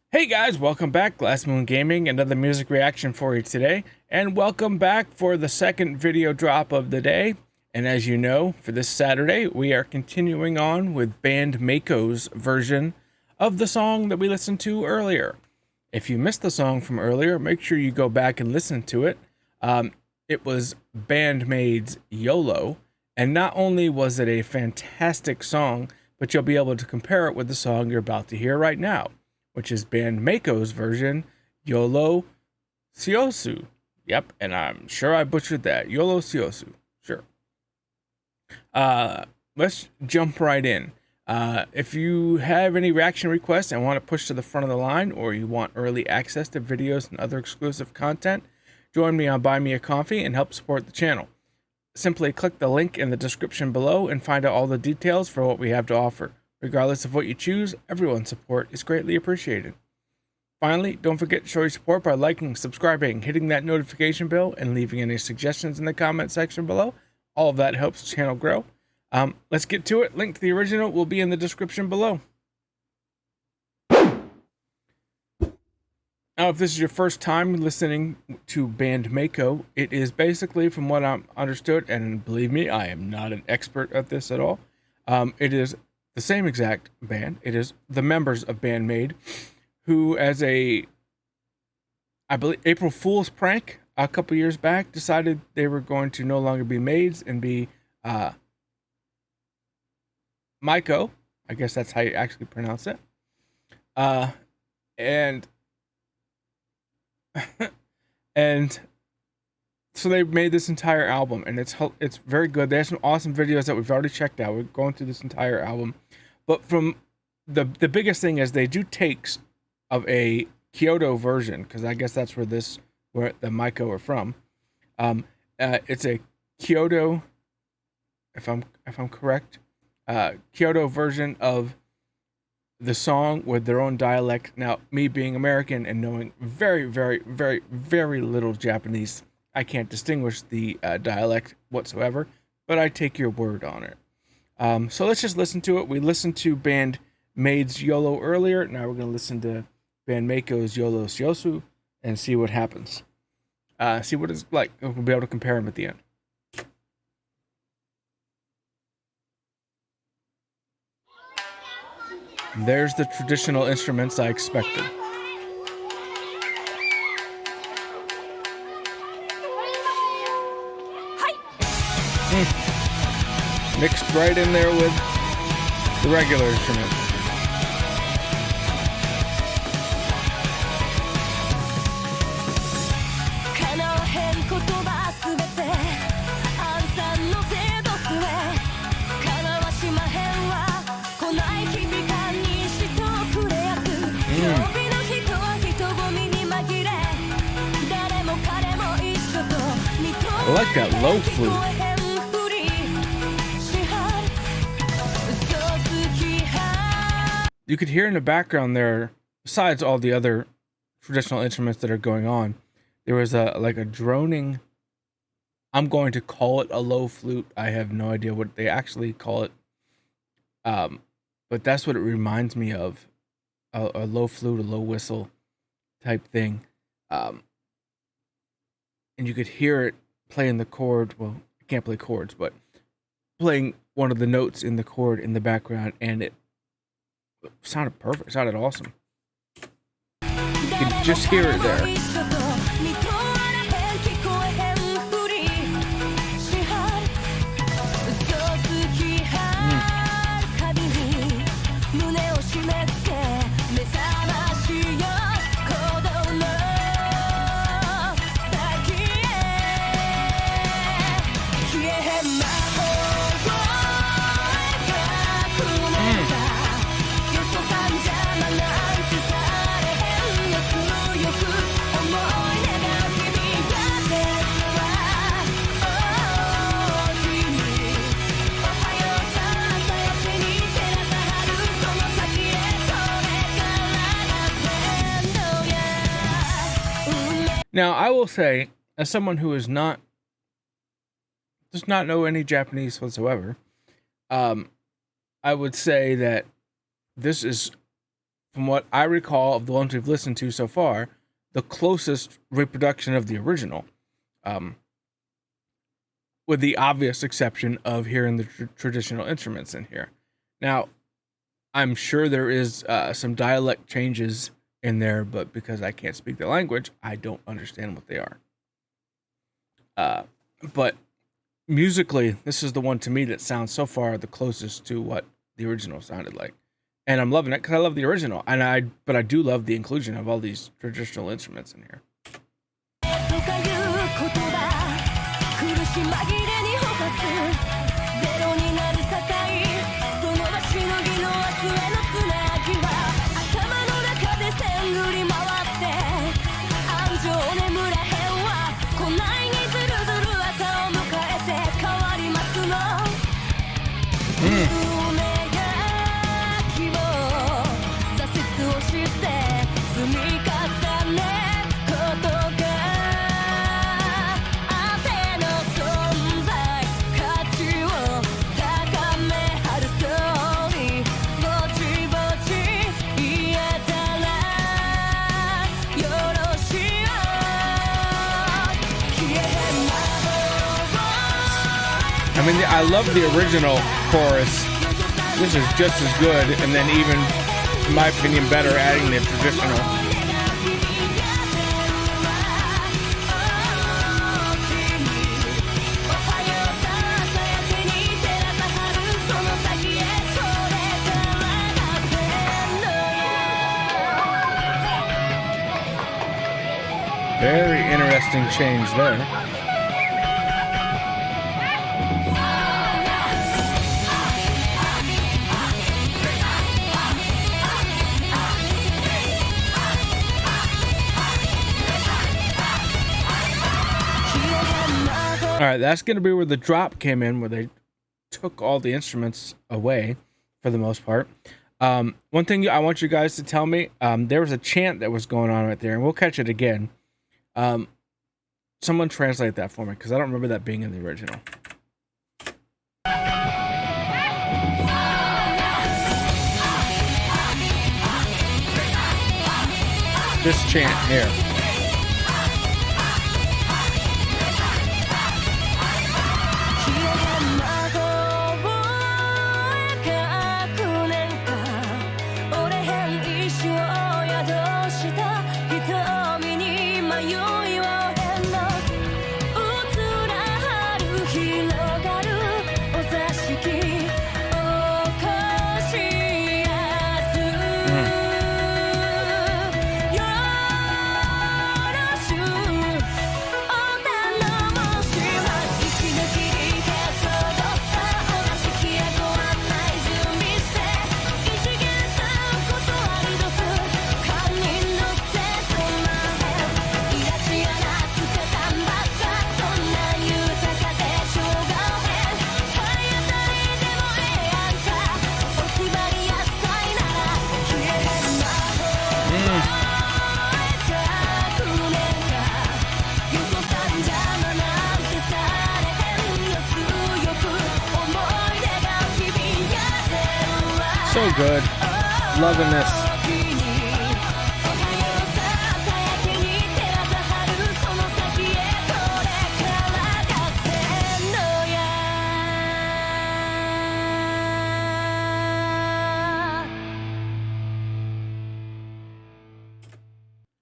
Hey guys, welcome back. Glass Moon Gaming, another music reaction for you today. And welcome back for the second video drop of the day. And as you know, for this Saturday, we are continuing on with Band-Maiko's version of the song that we listened to earlier. If you missed the song from earlier, make sure you go back and listen to it. It was Band-Maid's Yolo. And not only was it a fantastic song, but you'll be able to compare it with the song you're about to hear right now, which is Band-Maiko's version, Yolosiosu. Yep, and I'm sure I butchered that. Yolosiosu, sure. Let's jump right in. If you have any reaction requests and want to push to the front of the line, or you want early access to videos and other exclusive content, join me on Buy Me a Coffee and help support the channel. Simply click the link in the description below and find out all the details for what we have to offer. Regardless of what you choose, everyone's support is greatly appreciated. Finally, don't forget to show your support by liking, subscribing, hitting that notification bell, and leaving any suggestions in the comment section below. All of that helps the channel grow. Let's get to it. Link to the original will be in the description below. Now, if this is your first time listening to Band-Maiko, it is basically, from what I'm understood, and believe me, I am not an expert at this at all, it is the same exact band. It is the members of Band-Maid who, as I believe, April Fool's prank a couple years back, decided they were going to no longer be maids and be Maiko. I guess that's how you actually pronounce it. And and so they made this entire album, and it's very good. They have some awesome videos that we've already checked out. We're going through this entire album, but from the biggest thing is they do takes of a Kyoto version, because I guess that's where the Maiko are from. It's a Kyoto, if I'm correct, Kyoto version of the song with their own dialect. Now, me being American and knowing very, very, very, very little Japanese, I can't distinguish the dialect whatsoever, but I take your word on it. So let's just listen to it. We listened to Band-Maid's Yolo earlier. Now we're going to listen to Band-Maiko's Yolosiosu and see what happens. See what it's like. We'll be able to compare them at the end. There's the traditional instruments I expected. Mixed right in there with the regular instruments. I like that low flute. You could hear in the background there, besides all the other traditional instruments that are going on, there was like a droning. I'm going to call it a low flute. I have no idea what they actually call it. But that's what it reminds me of. A low flute, a low whistle type thing. And you could hear it playing the chord. Well, I can't play chords, but playing one of the notes in the chord in the background, and it sounded perfect. It sounded awesome. You could just hear it there. Now, I will say, as someone who does not know any Japanese whatsoever, I would say that this is from what I recall of the ones we've listened to so far, the closest reproduction of the original, with the obvious exception of hearing the traditional instruments in here. Now, I'm sure there is some dialect changes in there, but because I can't speak the language, I don't understand what they are. But musically, this is the one to me that sounds so far the closest to what the original sounded like. And I'm loving it because I love the original, but I do love the inclusion of all these traditional instruments in here. I mean, I love the original chorus. This is just as good, and then even, in my opinion, better adding the traditional. Very interesting change there. All right, that's going to be where the drop came in, where they took all the instruments away for the most part. One thing I want you guys to tell me, there was a chant that was going on right there, and we'll catch it again. Someone translate that for me, because I don't remember that being in the original. This chant here. So good. Loving this.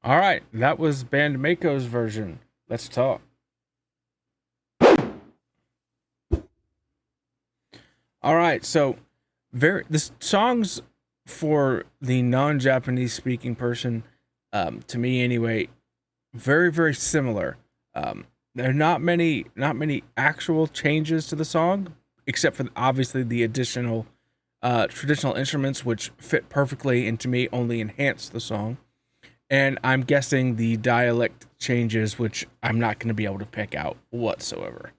All right, that was Band-Maiko's version. Let's talk. All right, so the songs for the non-Japanese speaking person, to me anyway, very, very similar. There are not many actual changes to the song, except for obviously the additional traditional instruments, which fit perfectly and to me only enhance the song. And I'm guessing the dialect changes, which I'm not going to be able to pick out whatsoever.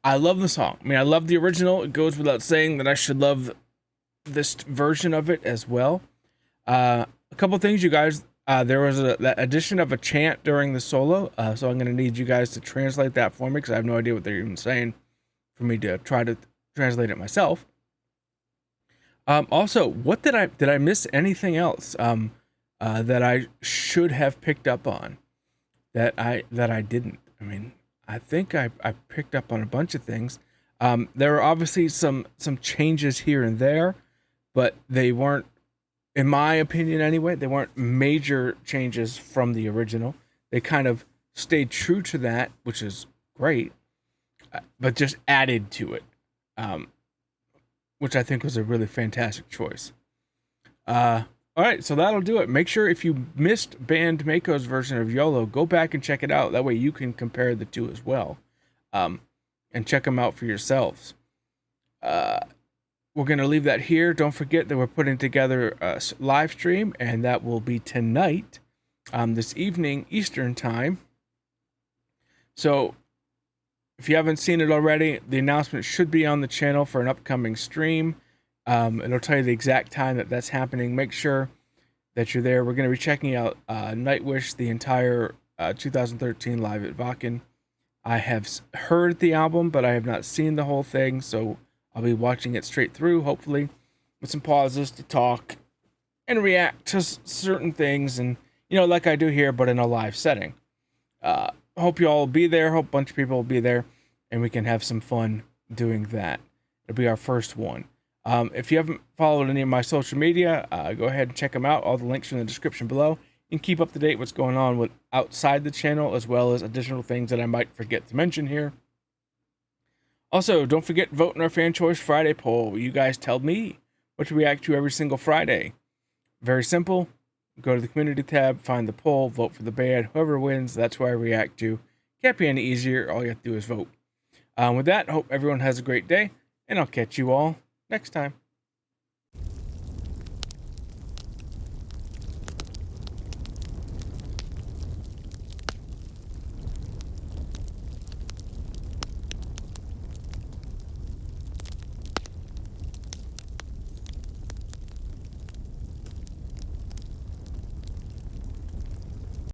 I love the song. I mean, I love the original. It goes without saying that I should love this version of it as well. A couple things, you guys. There was that addition of a chant during the solo, so I'm going to need you guys to translate that for me, because I have no idea what they're even saying for me to try to translate it myself. Also, what did I miss anything else that I should have picked up on that I didn't? I mean, I think I picked up on a bunch of things. There were obviously some changes here and there, but they weren't, in my opinion anyway, they weren't major changes from the original. They kind of stayed true to that, which is great, but just added to it, um, which I think was a really fantastic choice. All right, so that'll do it. Make sure if you missed Band-Maiko's version of Yolo, go back and check it out. That way you can compare the two as well, and check them out for yourselves. We're going to leave that here. Don't forget that we're putting together a live stream, and that will be tonight, this evening, Eastern time. So if you haven't seen it already, the announcement should be on the channel for an upcoming stream. It'll tell you the exact time that that's happening. Make sure that you're there. We're going to be checking out Nightwish, the entire 2013 live at Wacken. I have heard the album, but I have not seen the whole thing, so I'll be watching it straight through, hopefully, with some pauses to talk and react to certain things, and, you know, like I do here, but in a live setting. Hope you all will be there. Hope a bunch of people will be there, and we can have some fun doing that. It'll be our first one. If you haven't followed any of my social media, go ahead and check them out. All the links are in the description below. You can keep up to date what's going on with outside the channel, as well as additional things that I might forget to mention here. Also, don't forget, vote in our Fan Choice Friday poll. You guys tell me what to react to every single Friday. Very simple. Go to the community tab, find the poll, vote for the band. Whoever wins, that's who I react to. Can't be any easier. All you have to do is vote. With that, hope everyone has a great day, and I'll catch you all next time.